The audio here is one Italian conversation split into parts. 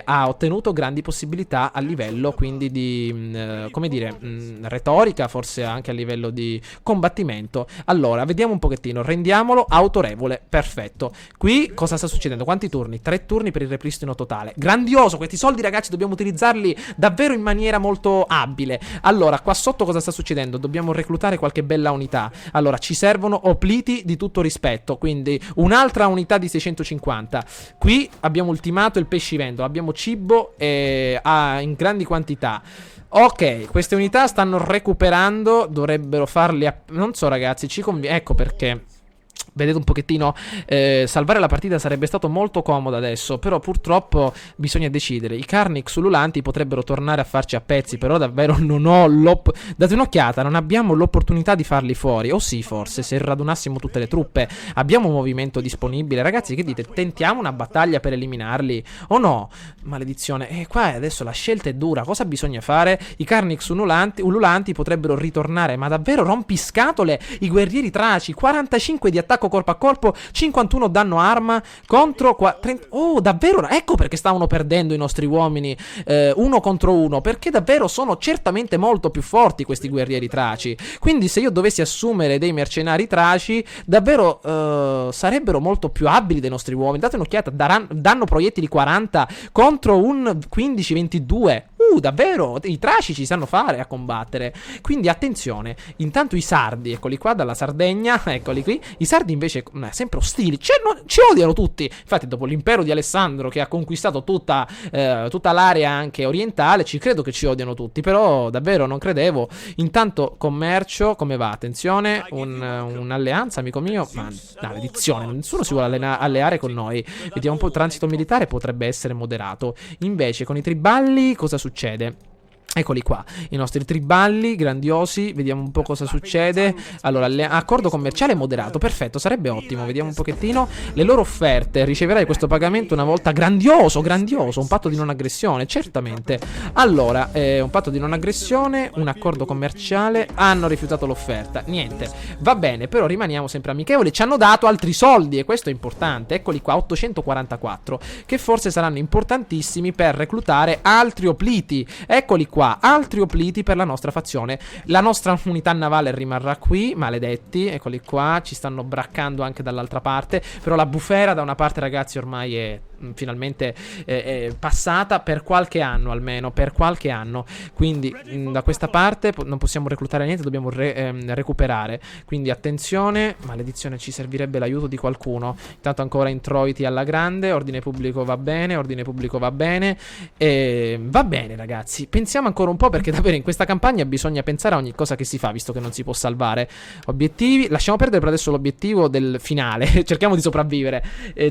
ha ottenuto grandi possibilità a livello quindi di, come dire, retorica, forse anche a livello di combattimento. Allora, vediamo un pochettino, rendiamolo autorevole, perfetto. Qui cosa sta succedendo? Quanti turni? 3 turni per il ripristino totale. Grandioso, questi soldi ragazzi dobbiamo utilizzarli davvero in maniera molto abile. Allora, qua sotto cosa sta succedendo? Dobbiamo reclutare qualche bella unità. Allora, ci servono opliti di tutto rispetto, quindi un'altra unità di 650. Qui abbiamo ultimato il pescivendolo, abbiamo cibo in grandi quantità. Ok, queste unità stanno recuperando, dovrebbero farli non so ragazzi, ecco perché. Vedete un pochettino, salvare la partita sarebbe stato molto comodo adesso, però purtroppo bisogna decidere. I Carnix ululanti potrebbero tornare a farci a pezzi, però davvero non ho date un'occhiata, non abbiamo l'opportunità di farli fuori. O sì, forse, se radunassimo tutte le truppe. Abbiamo un movimento disponibile. Ragazzi, che dite? Tentiamo una battaglia per eliminarli? O no? Maledizione. Qua adesso la scelta è dura. Cosa bisogna fare? I Carnix ululanti potrebbero ritornare, ma davvero rompiscatole i guerrieri traci. 45 di attacco corpo a corpo, 51 danno arma contro 30. Oh, davvero? Ecco perché stavano perdendo i nostri uomini 1 contro 1, perché davvero sono certamente molto più forti questi guerrieri traci. Quindi se io dovessi assumere dei mercenari traci, davvero sarebbero molto più abili dei nostri uomini. Date un'occhiata, danno proiettili 40 contro un 15-22. Davvero, i traci ci sanno fare a combattere. Quindi attenzione. Intanto i sardi, eccoli qua dalla Sardegna, eccoli qui. I sardi invece sempre ostili, ci odiano tutti. Infatti dopo l'impero di Alessandro che ha conquistato tutta l'area anche orientale, ci credo che ci odiano tutti. Però davvero non credevo. Intanto commercio, come va? Attenzione, un'alleanza, amico mio. Ma maledizione, nessuno si vuole alleare con noi. Vediamo un po', il transito militare potrebbe essere moderato. Invece con i triballi cosa succede? Eccoli qua, i nostri triballi grandiosi, vediamo un po' cosa succede. Allora, accordo commerciale moderato, perfetto, sarebbe ottimo. Vediamo un pochettino le loro offerte. Riceverai questo pagamento una volta. Grandioso, un patto di non aggressione, certamente. Allora, un patto di non aggressione, un accordo commerciale. Hanno rifiutato l'offerta, niente. Va bene, però rimaniamo sempre amichevoli. Ci hanno dato altri soldi e questo è importante. Eccoli qua, 844, che forse saranno importantissimi per reclutare altri opliti. Eccoli qua, altri opliti per la nostra fazione. La nostra unità navale rimarrà qui, maledetti, eccoli qua, ci stanno braccando anche dall'altra parte. Però la bufera da una parte ragazzi ormai è finalmente passata per qualche anno, almeno per qualche anno. Quindi da questa parte non possiamo reclutare niente, dobbiamo recuperare. Quindi attenzione, maledizione, ci servirebbe l'aiuto di qualcuno. Intanto ancora introiti alla grande. Ordine pubblico va bene, ordine pubblico va bene, va bene ragazzi, pensiamo ancora un po', perché davvero in questa campagna bisogna pensare a ogni cosa che si fa, visto che non si può salvare. Obiettivi, lasciamo perdere per adesso l'obiettivo del finale. Cerchiamo di sopravvivere.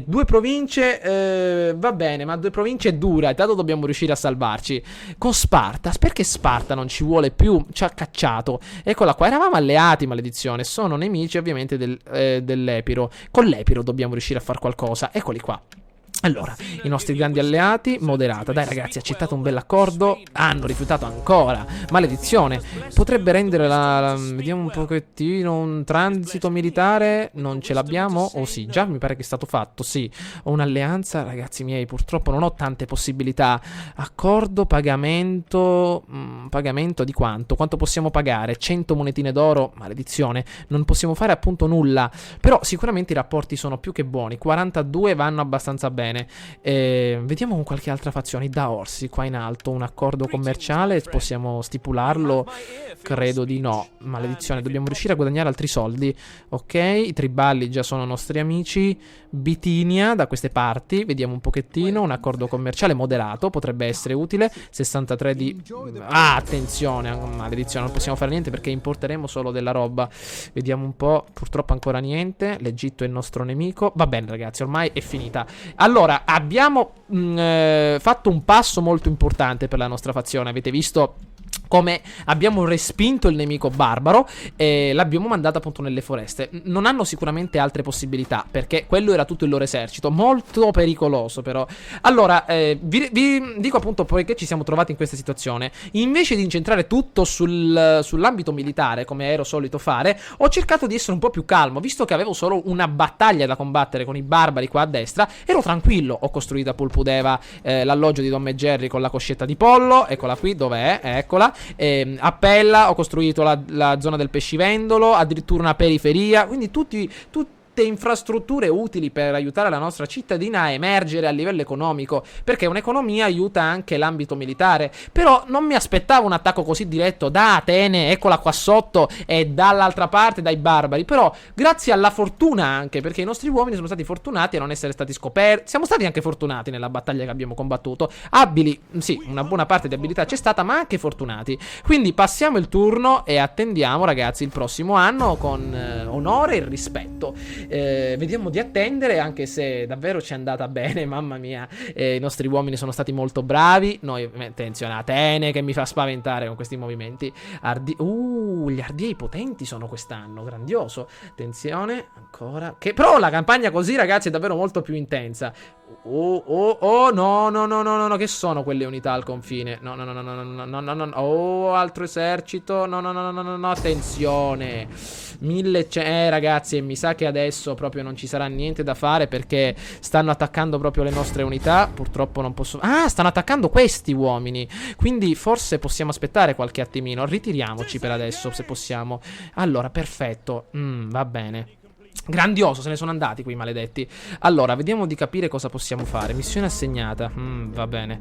2 province, va bene, ma 2 province è dura. Intanto dobbiamo riuscire a salvarci. Con Sparta, perché Sparta non ci vuole più? Ci ha cacciato. Eccola qua, eravamo alleati, maledizione. Sono nemici ovviamente dell'Epiro. Con l'Epiro dobbiamo riuscire a fare qualcosa. Eccoli qua. Allora, i nostri grandi alleati, moderata. Dai ragazzi, accettato un bell'accordo. Hanno rifiutato ancora. Maledizione. Potrebbe rendere vediamo un pochettino. Un transito militare. Non ce l'abbiamo? Oh sì, già mi pare che è stato fatto. Sì, ho un'alleanza. Ragazzi miei, purtroppo non ho tante possibilità. Accordo, pagamento. Pagamento di quanto? Quanto possiamo pagare? 100 monetine d'oro? Maledizione. Non possiamo fare appunto nulla. Però sicuramente i rapporti sono più che buoni. 42 vanno abbastanza bene. Vediamo con qualche altra fazione. Da Orsi, qua in alto, un accordo commerciale. Possiamo stipularlo? Credo di no. Maledizione, dobbiamo riuscire a guadagnare altri soldi. Ok, i triballi già sono nostri amici. Bitinia da queste parti, vediamo un pochettino. Un accordo commerciale moderato potrebbe essere utile. 63 di... attenzione, maledizione, non possiamo fare niente perché importeremo solo della roba. Vediamo un po', purtroppo ancora niente. L'Egitto è il nostro nemico. Va bene ragazzi, ormai è finita. Allora, abbiamo fatto un passo molto importante per la nostra fazione. Avete visto come abbiamo respinto il nemico barbaro e l'abbiamo mandato appunto nelle foreste. Non hanno sicuramente altre possibilità, perché quello era tutto il loro esercito, molto pericoloso però. Allora, vi dico appunto, poiché ci siamo trovati in questa situazione, invece di incentrare tutto sull'ambito militare, come ero solito fare, ho cercato di essere un po' più calmo, visto che avevo solo una battaglia da combattere con i barbari qua a destra, ero tranquillo. Ho costruito a Pulpudeva l'alloggio di Tom e Jerry con la coscetta di pollo, eccola qui, dov'è? Eccola. A Pella ho costruito la zona del pescivendolo, addirittura una periferia, quindi tutte infrastrutture utili per aiutare la nostra cittadina a emergere a livello economico, perché un'economia aiuta anche l'ambito militare. Però non mi aspettavo un attacco così diretto da Atene, eccola qua sotto, e dall'altra parte dai barbari. Però grazie alla fortuna, anche perché i nostri uomini sono stati fortunati a non essere stati scoperti, siamo stati anche fortunati nella battaglia che abbiamo combattuto, abili, sì, una buona parte di abilità c'è stata, ma anche fortunati. Quindi passiamo il turno e attendiamo, ragazzi, il prossimo anno con onore e rispetto. Vediamo di attendere, anche se davvero ci è andata bene, mamma mia. I nostri uomini sono stati molto bravi. Noi, attenzione, Atene che mi fa spaventare con questi movimenti. Gli ardiei potenti sono quest'anno, grandioso. Attenzione, ancora. Però la campagna così, ragazzi, è davvero molto più intensa. No, che sono quelle unità al confine? No. Oh, altro esercito. No, attenzione. Ragazzi, e mi sa che adesso proprio non ci sarà niente da fare, perché stanno attaccando proprio le nostre unità. Purtroppo non posso... stanno attaccando questi uomini, quindi forse possiamo aspettare qualche attimino. Ritiriamoci per adesso, se possiamo. Allora, perfetto. Va bene. Grandioso, se ne sono andati quei maledetti. Allora, vediamo di capire cosa possiamo fare. Missione assegnata. Va bene.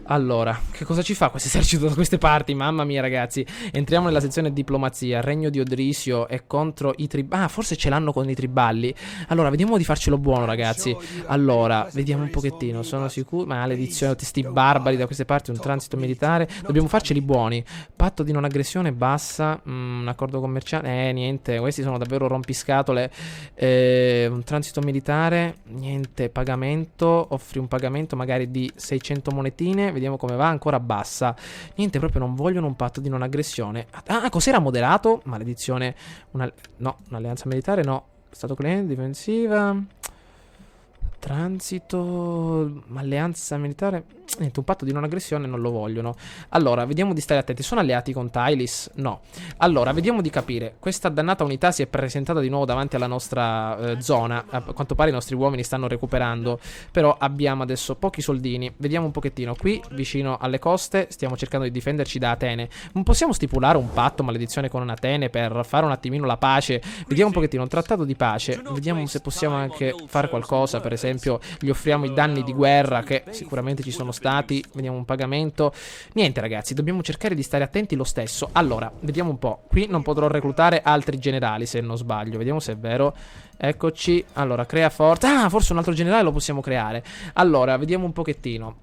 Allora, che cosa ci fa questo esercito da queste parti? Mamma mia, ragazzi. Entriamo nella sezione diplomazia. Regno di Odrisio è contro i triballi. Forse ce l'hanno con i triballi. Allora, vediamo di farcelo buono, ragazzi. Allora, vediamo un pochettino. Sono sicuro. Maledizione, questi barbari da queste parti. Un transito militare. Dobbiamo farceli buoni. Patto di non aggressione, bassa. Un accordo commerciale. Niente. Questi sono davvero rompiscatole. Un transito militare. Niente. Pagamento. Offri un pagamento magari di 600 monetine. Vediamo come va, ancora bassa. Niente, proprio non vogliono un patto di non aggressione. Cos'era moderato? Maledizione. No, un'alleanza militare no. Stato cliente, difensiva. Transito. Alleanza militare. Niente, un patto di non aggressione non lo vogliono. Allora, vediamo di stare attenti. Sono alleati con Tylis? No. Allora, vediamo di capire. Questa dannata unità si è presentata di nuovo davanti alla nostra zona. A quanto pare i nostri uomini stanno recuperando. Però abbiamo adesso pochi soldini. Vediamo un pochettino. Qui, vicino alle coste, stiamo cercando di difenderci da Atene. Non possiamo stipulare un patto, maledizione, con Atene per fare un attimino la pace? Vediamo un pochettino. Un trattato di pace. Vediamo se possiamo anche fare qualcosa. Per esempio, gli offriamo i danni di guerra, che sicuramente ci sono stati. Vediamo un pagamento. Niente, ragazzi, dobbiamo cercare di stare attenti lo stesso. Allora, vediamo un po'. Qui non potrò reclutare altri generali, se non sbaglio. Vediamo se è vero. Eccoci. Allora, crea forza. Forse un altro generale lo possiamo creare. Allora, vediamo un pochettino.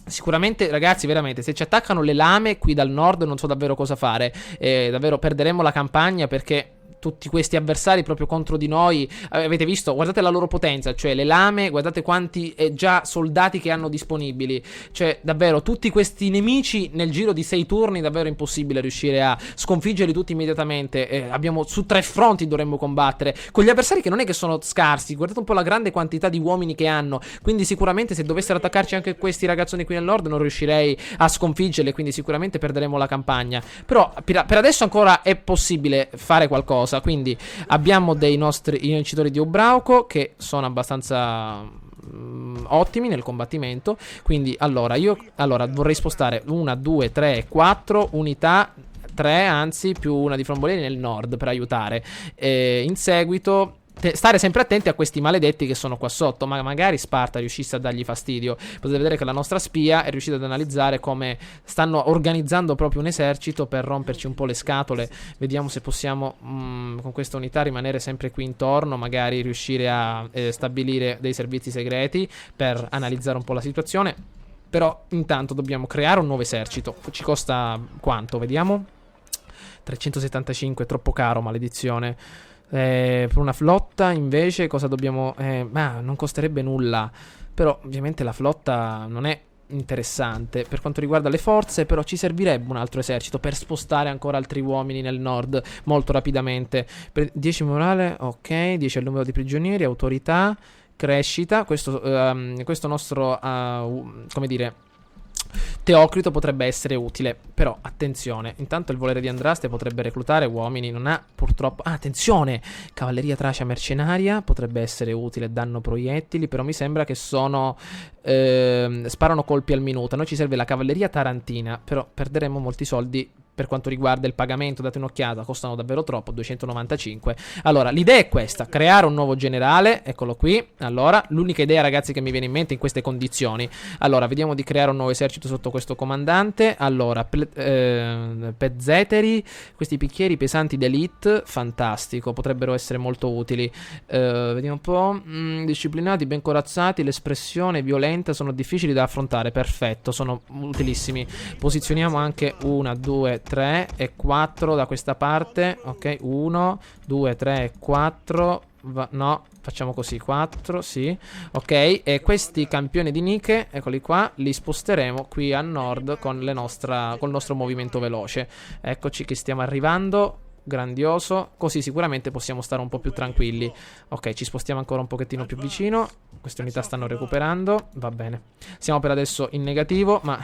Sicuramente, ragazzi, veramente, se ci attaccano le lame qui dal nord non so davvero cosa fare. Davvero perderemo la campagna, perché tutti questi avversari proprio contro di noi, avete visto, guardate la loro potenza, cioè le lame, guardate quanti già soldati che hanno disponibili, cioè davvero tutti questi nemici nel giro di 6 turni, davvero impossibile riuscire a sconfiggerli tutti immediatamente. Abbiamo su 3 fronti dovremmo combattere con gli avversari, che non è che sono scarsi, guardate un po' la grande quantità di uomini che hanno, quindi sicuramente se dovessero attaccarci anche questi ragazzoni qui nel nord non riuscirei a sconfiggerli, quindi sicuramente perderemo la campagna. Però per adesso ancora è possibile fare qualcosa. Quindi abbiamo dei nostri vincitori di Obrauco che sono abbastanza ottimi nel combattimento. Quindi allora vorrei spostare 1, 2, 3, 4 unità, 3 anzi, più una di Frombolini nel nord per aiutare. In seguito stare sempre attenti a questi maledetti che sono qua sotto. Ma magari Sparta riuscisse a dargli fastidio. Potete vedere che la nostra spia è riuscita ad analizzare come stanno organizzando proprio un esercito per romperci un po' le scatole. Vediamo se possiamo con questa unità rimanere sempre qui intorno, magari riuscire a stabilire dei servizi segreti per analizzare un po' la situazione. Però intanto dobbiamo creare un nuovo esercito. Ci costa quanto? Vediamo. 375, troppo caro, maledizione. Per una flotta invece cosa dobbiamo... non costerebbe nulla. Però ovviamente la flotta non è interessante per quanto riguarda le forze, però ci servirebbe un altro esercito per spostare ancora altri uomini nel nord molto rapidamente. 10 morale, ok, 10 è il numero di prigionieri, autorità, crescita. Questo nostro, come dire, Teocrito potrebbe essere utile, però attenzione, intanto il volere di Andraste potrebbe reclutare uomini, non ha purtroppo... Ah, attenzione, cavalleria tracia mercenaria potrebbe essere utile, danno proiettili, però mi sembra che sono... sparano colpi al minuto. A noi ci serve la cavalleria tarantina, però perderemo molti soldi per quanto riguarda il pagamento. Date un'occhiata, costano davvero troppo, 295. Allora, l'idea è questa, creare un nuovo generale, eccolo qui. Allora, l'unica idea, ragazzi, che mi viene in mente in queste condizioni. Allora, vediamo di creare un nuovo esercito sotto questo comandante. Allora, Pezzeteri, questi picchieri pesanti d'elite, fantastico, potrebbero essere molto utili. Vediamo un po'. Disciplinati, ben corazzati, l'espressione violenta sono difficili da affrontare, perfetto, sono utilissimi. Posizioniamo anche 1, 2, 3 e 4 da questa parte. Ok, 1, 2, 3 e 4. No, facciamo così, 4, sì. Ok, e questi campioni di Nike, eccoli qua, li sposteremo qui a nord con col nostro movimento veloce. Eccoci che stiamo arrivando. Grandioso, così sicuramente possiamo stare un po' più tranquilli. Ok, ci spostiamo ancora un pochettino più vicino. Queste unità stanno recuperando, va bene. Siamo per adesso in negativo, ma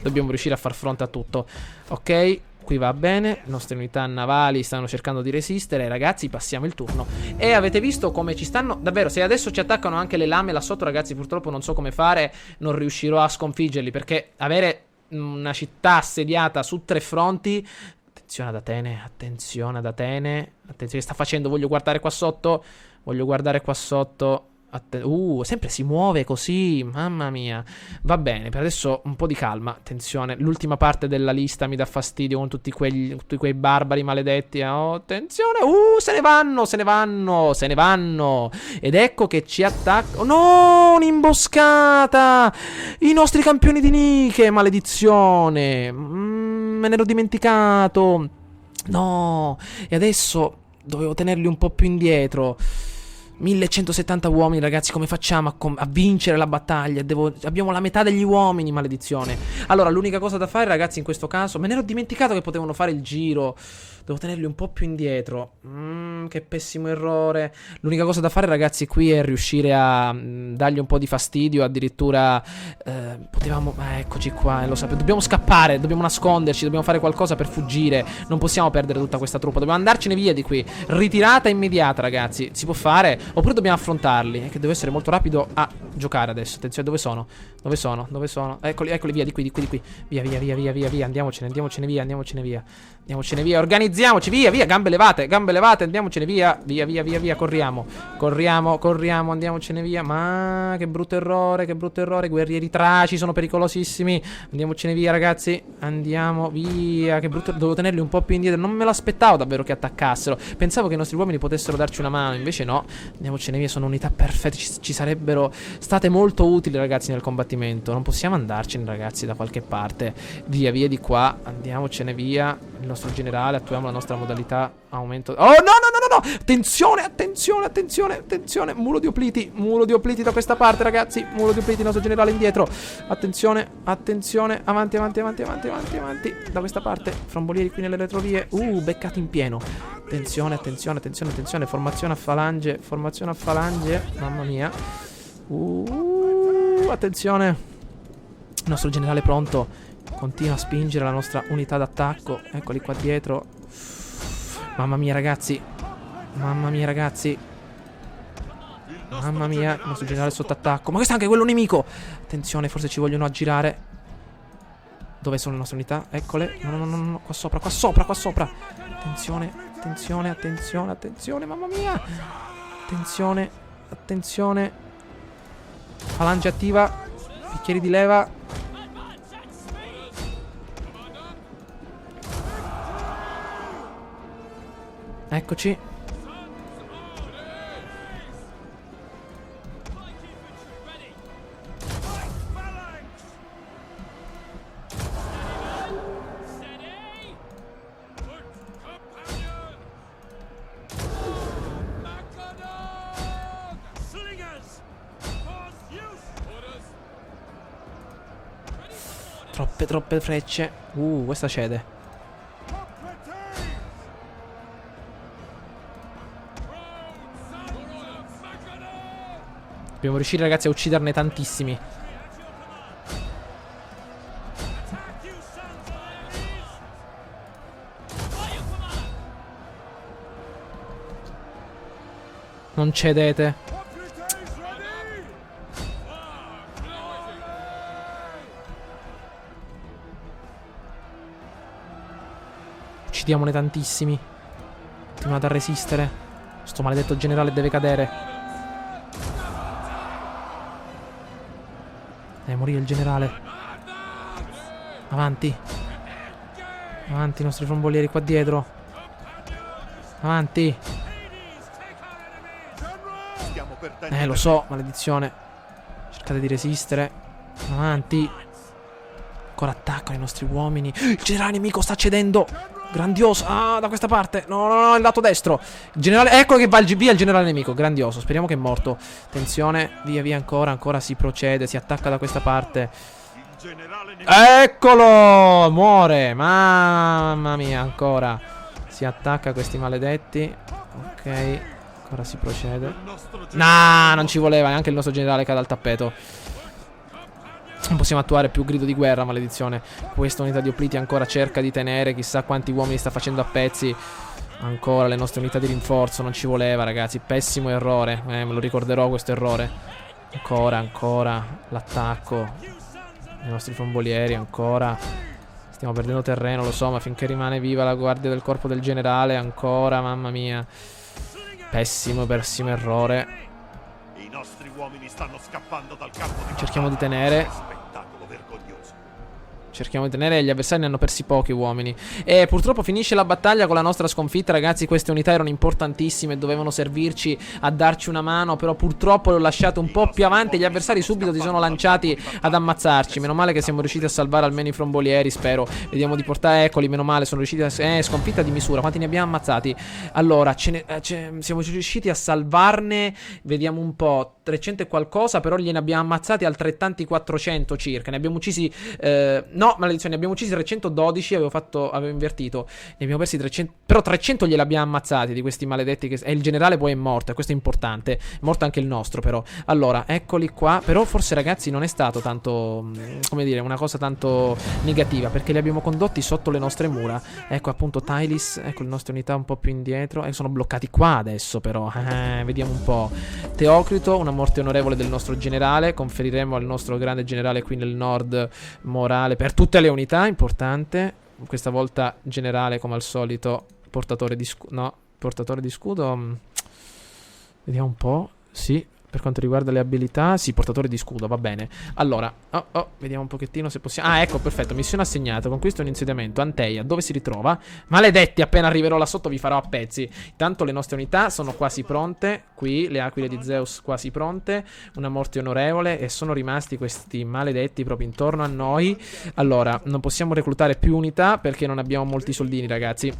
dobbiamo riuscire a far fronte a tutto. Ok, qui va bene. Le nostre unità navali stanno cercando di resistere. Ragazzi, passiamo il turno. E avete visto come ci stanno... Davvero, se adesso ci attaccano anche le lame là sotto, ragazzi, purtroppo non so come fare. Non riuscirò a sconfiggerli, perché avere una città assediata su 3 fronti... Attenzione ad Atene, attenzione ad Atene. Attenzione, che sta facendo? Voglio guardare qua sotto. Voglio guardare qua sotto. Sempre si muove così, mamma mia. Va bene, per adesso un po' di calma. Attenzione, l'ultima parte della lista mi dà fastidio con tutti quei barbari maledetti. Oh, attenzione, se ne vanno, se ne vanno, se ne vanno. Ed ecco che ci attaccano. No, un'imboscata. I nostri campioni di Nike, maledizione. Me ne ero dimenticato. No, e adesso dovevo tenerli un po' più indietro. 1170 uomini, ragazzi, come facciamo a vincere la battaglia? Abbiamo la metà degli uomini, maledizione. Allora, l'unica cosa da fare, ragazzi, in questo caso... Me ne ero dimenticato che potevano fare il giro. Devo tenerli un po' più indietro. Che pessimo errore. L'unica cosa da fare, ragazzi, qui è riuscire a dargli un po' di fastidio. Addirittura potevamo... eccoci qua, lo sapevo. Dobbiamo scappare, dobbiamo nasconderci, dobbiamo fare qualcosa per fuggire. Non possiamo perdere tutta questa truppa. Dobbiamo andarcene via di qui. Ritirata immediata, ragazzi. Si può fare? Oppure dobbiamo affrontarli. È che devo essere molto rapido a giocare adesso. Attenzione, dove sono? Dove sono? Dove sono? Eccoli via, di qui. Via. Andiamocene via. Andiamocene via. Organizziamoci, via. Gambe levate. Andiamocene via. Via. Corriamo, andiamocene via. Ma che brutto errore. Guerrieri traci sono pericolosissimi. Andiamocene via, ragazzi. Andiamo via. Che brutto. Dovevo tenerli un po' più indietro. Non me l'aspettavo davvero che attaccassero. Pensavo che i nostri uomini potessero darci una mano. Invece no. Andiamocene via. Sono unità perfette. Ci sarebbero state molto utili, ragazzi, nel combattimento. Non possiamo andarcene, ragazzi, da qualche parte. Via di qua. Andiamocene via. Il nostro generale, attuiamo la nostra modalità aumento. Oh, no. Attenzione. Muro di Opliti da questa parte, ragazzi. Muro di Opliti, il nostro generale indietro. Attenzione. Avanti. Da questa parte. Frombolieri qui nelle retrovie. Beccati in pieno. Attenzione. Formazione a falange. Mamma mia. Attenzione. Il nostro generale pronto. Continua a spingere la nostra unità d'attacco. Eccoli qua dietro. Mamma mia, ragazzi. Mamma mia, il nostro generale è sotto attacco. Ma questo è anche quello nemico. Attenzione, forse ci vogliono aggirare. Dove sono le nostre unità? Eccole. No. Qua sopra. Attenzione, mamma mia. Attenzione. Falange attiva. Bicchieri di leva. Eccoci. troppe frecce. Questa cede. Dobbiamo riuscire, ragazzi, a ucciderne tantissimi. Non cedete. Uccidiamone tantissimi. Continuate a resistere. Sto maledetto generale deve cadere. Deve morire il generale. Avanti. Avanti i nostri frombolieri qua dietro. Avanti. Lo so, maledizione. Cercate di resistere. Avanti. Ancora attaccano i nostri uomini. Il generale nemico sta cedendo. Grandioso. Ah, da questa parte. No, no, no, il lato destro. Il generale. Ecco che va via il generale nemico. Grandioso. Speriamo che è morto. Attenzione. Via, via ancora. Ancora si procede. Si attacca da questa parte. Eccolo. Muore. Mamma mia. Ancora. Si attacca a questi maledetti. Ok. Ancora si procede. No, non ci voleva. Neanche il nostro generale cade al tappeto. Non possiamo attuare più grido di guerra, maledizione. Questa unità di Opliti ancora cerca di tenere. Chissà quanti uomini sta facendo a pezzi. Ancora le nostre unità di rinforzo. Non ci voleva, ragazzi. Pessimo errore. Me lo ricorderò questo errore. Ancora l'attacco. I nostri frombolieri ancora. Stiamo perdendo terreno, lo so, ma finché rimane viva la guardia del corpo del generale. Ancora, mamma mia. Pessimo errore. I nostri uomini stanno scappando dal campo di Cerchiamo di tenere. Cerchiamo di tenere, gli avversari ne hanno persi pochi uomini. E purtroppo finisce la battaglia con la nostra sconfitta, ragazzi. Queste unità erano importantissime, dovevano servirci a darci una mano, però purtroppo le ho lasciate un po' più avanti. Gli avversari subito si sono lanciati ad ammazzarci. Meno male che siamo riusciti a salvare almeno i frombolieri, spero. Vediamo di portare, eccoli, meno male, sono riusciti a... sconfitta di misura. Quanti ne abbiamo ammazzati? Allora, siamo riusciti a salvarne, vediamo un po', 300 e qualcosa, però gliene abbiamo ammazzati altrettanti 400 circa. Ne abbiamo uccisi... no, maledizione, ne abbiamo uccisi 312, avevo invertito. Ne abbiamo persi 300, però 300 glieli abbiamo ammazzati di questi maledetti e il generale poi è morto, e questo è importante. È morto anche il nostro, però. Allora, eccoli qua. Però forse, ragazzi, non è stato tanto, come dire, una cosa tanto negativa, perché li abbiamo condotti sotto le nostre mura. Ecco appunto Tylis, ecco le nostre unità un po' più indietro, e sono bloccati qua adesso, però. Vediamo un po'. Teocrito, una morte onorevole del nostro generale. Conferiremo al nostro grande generale qui nel nord morale per tutte le unità, importante. Questa volta generale come al solito, portatore di scudo. No, portatore di scudo. Vediamo un po'. Sì, per quanto riguarda le abilità, sì, portatore di scudo, va bene. Allora, vediamo un pochettino se possiamo... Ah, ecco, perfetto, missione assegnata. Conquista un insediamento. Anteia, dove si ritrova? Maledetti, appena arriverò là sotto vi farò a pezzi. Intanto le nostre unità sono quasi pronte. Qui, le aquile di Zeus quasi pronte. Una morte onorevole. E sono rimasti questi maledetti proprio intorno a noi. Allora, non possiamo reclutare più unità perché non abbiamo molti soldini, ragazzi.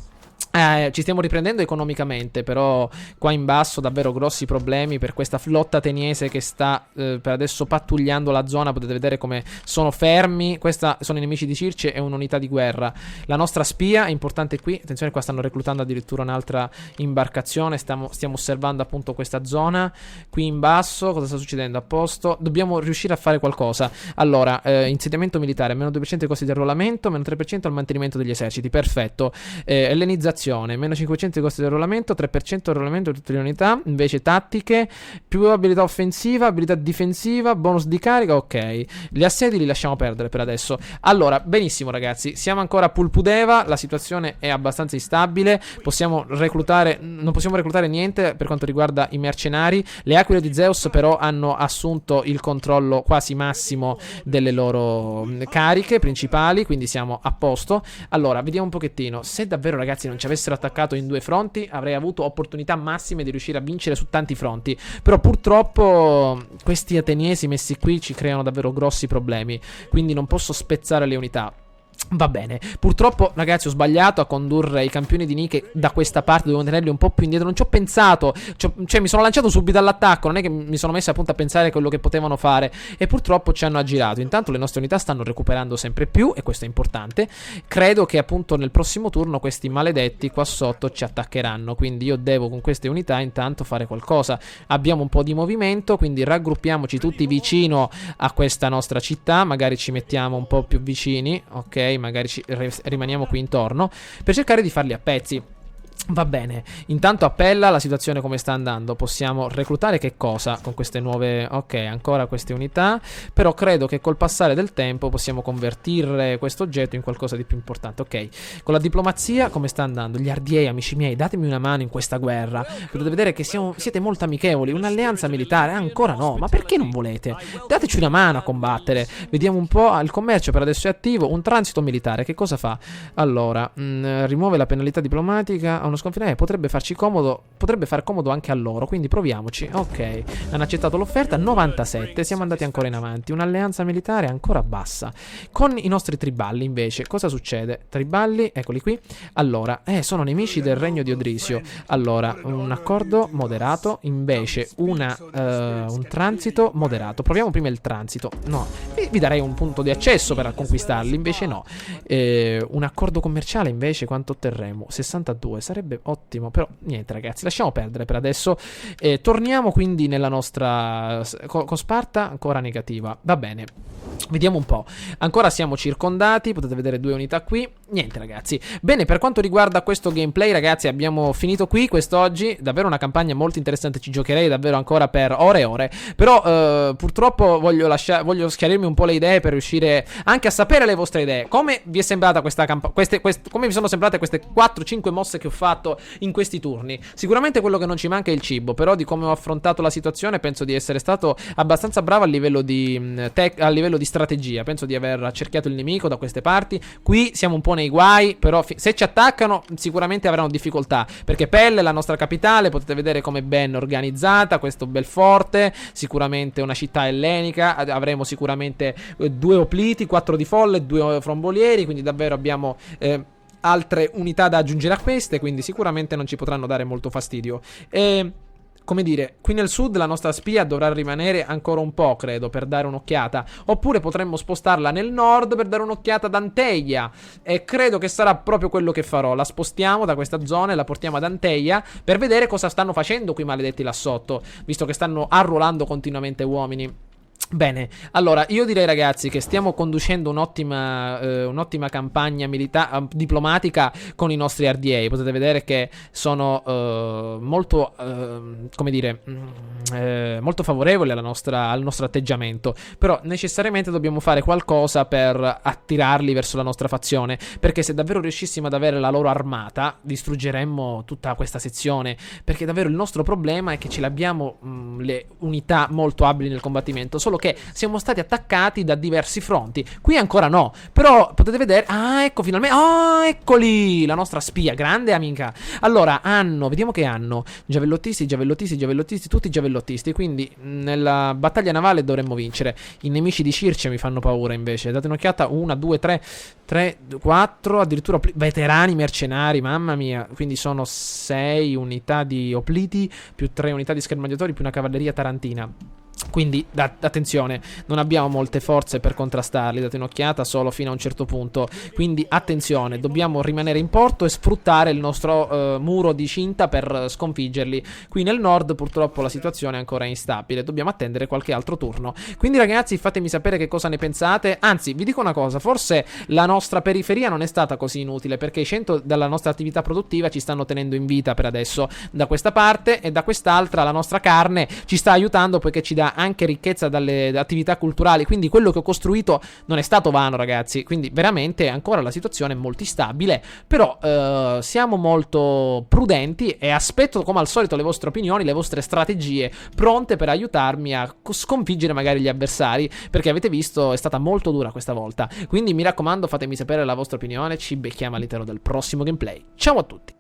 Ci stiamo riprendendo economicamente, però qua in basso davvero grossi problemi per questa flotta ateniese che sta per adesso pattugliando la zona. Potete vedere come sono fermi. Questa sono i nemici di Circe e un'unità di guerra. La nostra spia è importante qui. Attenzione, qua stanno reclutando addirittura un'altra imbarcazione. Stiamo osservando appunto questa zona. Qui in basso cosa sta succedendo? A posto. Dobbiamo riuscire a fare qualcosa. Allora, insediamento militare, meno 2% ai costi di arruolamento, meno 3% al mantenimento degli eserciti. Perfetto. Ellenizzazione, meno 500 di costi di arruolamento, 3% di arruolamento di tutte le unità. Invece tattiche, più abilità offensiva, abilità difensiva, bonus di carica. Ok, gli assedi li lasciamo perdere per adesso. Allora, benissimo ragazzi, siamo ancora a Pulpudeva. La situazione è abbastanza instabile. Possiamo reclutare, non possiamo reclutare niente per quanto riguarda i mercenari. Le aquile di Zeus però hanno assunto il controllo quasi massimo delle loro cariche principali, quindi siamo a posto. Allora, vediamo un pochettino. Se davvero, ragazzi, non ci avessero attaccato in due fronti, avrei avuto opportunità massime di riuscire a vincere su tanti fronti. Però purtroppo questi ateniesi messi qui ci creano davvero grossi problemi, quindi non posso spezzare le unità. Va bene, purtroppo ragazzi ho sbagliato a condurre i campioni di Nike da questa parte, dovevo tenerli un po' più indietro, non ci ho pensato, cioè mi sono lanciato subito all'attacco, non è che mi sono messo appunto a pensare a quello che potevano fare e purtroppo ci hanno aggirato. Intanto le nostre unità stanno recuperando sempre più e questo è importante. Credo che appunto nel prossimo turno questi maledetti qua sotto ci attaccheranno, quindi io devo con queste unità intanto fare qualcosa. Abbiamo un po' di movimento, quindi raggruppiamoci tutti vicino a questa nostra città, magari ci mettiamo un po' più vicini, ok? Magari rimaniamo qui intorno per cercare di farli a pezzi. Va bene, intanto a Pella la situazione come sta andando? Possiamo reclutare che cosa con queste nuove... Ok, ancora queste unità, però credo che col passare del tempo possiamo convertire questo oggetto in qualcosa di più importante. Ok, con la diplomazia come sta andando? Gli RDA, amici miei, datemi una mano in questa guerra. Potete vedere che siete molto amichevoli. Un'alleanza militare? Ancora no, ma perché non volete? Dateci una mano a combattere. Vediamo un po', il commercio per adesso è attivo. Un transito militare, che cosa fa? Allora, rimuove la penalità diplomatica a uno sconfinamento, potrebbe farci comodo, potrebbe far comodo anche a loro, quindi proviamoci. Ok, hanno accettato l'offerta, 97, siamo andati ancora in avanti. Un'alleanza militare ancora bassa. Con i nostri triballi invece cosa succede? Triballi, eccoli qui. Allora, sono nemici del regno di Odrisio. Allora, un accordo moderato, invece un transito moderato. Proviamo prima il transito. No, vi darei un punto di accesso per conquistarli, invece no. Un accordo commerciale invece quanto otterremo? 62, sarebbe ottimo, però niente ragazzi, lasciamo perdere per adesso. Torniamo quindi nella nostra con Sparta ancora negativa. Va bene, vediamo un po'. Ancora siamo circondati, potete vedere 2 unità qui. Niente ragazzi. Bene, per quanto riguarda questo gameplay ragazzi abbiamo finito qui quest'oggi. Davvero una campagna molto interessante, ci giocherei davvero ancora per ore e ore. Però purtroppo voglio schiarirmi un po' le idee per riuscire anche a sapere le vostre idee. Come vi è sembrata questa campagna? Come vi sono sembrate queste 4-5 mosse che ho fatto in questi turni? Sicuramente quello che non ci manca è il cibo, però di come ho affrontato la situazione penso di essere stato abbastanza bravo a livello di strategia. Penso di aver accerchiato il nemico da queste parti. Qui siamo un po' nei guai, però se ci attaccano sicuramente avranno difficoltà, perché Pelle, la nostra capitale, potete vedere come ben organizzata, questo bel forte, sicuramente una città ellenica. Avremo sicuramente 2 opliti, 4 di folle, 2 frombolieri, quindi davvero abbiamo altre unità da aggiungere a queste, quindi sicuramente non ci potranno dare molto fastidio. Come dire, qui nel sud la nostra spia dovrà rimanere ancora un po', credo, per dare un'occhiata. Oppure potremmo spostarla nel nord per dare un'occhiata ad Anteia. E credo che sarà proprio quello che farò. La spostiamo da questa zona e la portiamo ad Anteia per vedere cosa stanno facendo quei maledetti là sotto, visto che stanno arruolando continuamente uomini. Bene, allora io direi ragazzi che stiamo conducendo un'ottima campagna diplomatica con i nostri RDA. Potete vedere che sono molto come dire molto favorevoli al nostro atteggiamento, però necessariamente dobbiamo fare qualcosa per attirarli verso la nostra fazione, perché se davvero riuscissimo ad avere la loro armata distruggeremmo tutta questa sezione, perché davvero il nostro problema è che ce l'abbiamo le unità molto abili nel combattimento, solo che siamo stati attaccati da diversi fronti. Qui ancora no, però potete vedere, ecco finalmente, eccoli, la nostra spia, grande amica. Allora vediamo che hanno giavellottisti, tutti giavellottisti, quindi nella battaglia navale dovremmo vincere. I nemici di Circe mi fanno paura invece. Date un'occhiata, 1, 2, 3, 4, addirittura veterani mercenari, mamma mia. Quindi sono 6 unità di opliti più 3 unità di schermaggiatori più una cavalleria tarantina. Quindi attenzione, non abbiamo molte forze per contrastarli, date un'occhiata solo fino a un certo punto. Quindi attenzione, dobbiamo rimanere in porto e sfruttare il nostro muro di cinta per sconfiggerli. Qui nel nord purtroppo la situazione è ancora instabile, dobbiamo attendere qualche altro turno. Quindi ragazzi fatemi sapere che cosa ne pensate. Anzi vi dico una cosa, forse la nostra periferia non è stata così inutile, perché i 100 della nostra attività produttiva ci stanno tenendo in vita per adesso da questa parte, e da quest'altra la nostra carne ci sta aiutando poiché ci dà anche ricchezza dalle attività culturali. Quindi quello che ho costruito non è stato vano ragazzi, quindi veramente ancora la situazione è molto instabile, però siamo molto prudenti e aspetto come al solito le vostre opinioni, le vostre strategie pronte per aiutarmi a sconfiggere magari gli avversari, perché avete visto è stata molto dura questa volta. Quindi mi raccomando fatemi sapere la vostra opinione, ci becchiamo all'interno del prossimo gameplay. Ciao a tutti.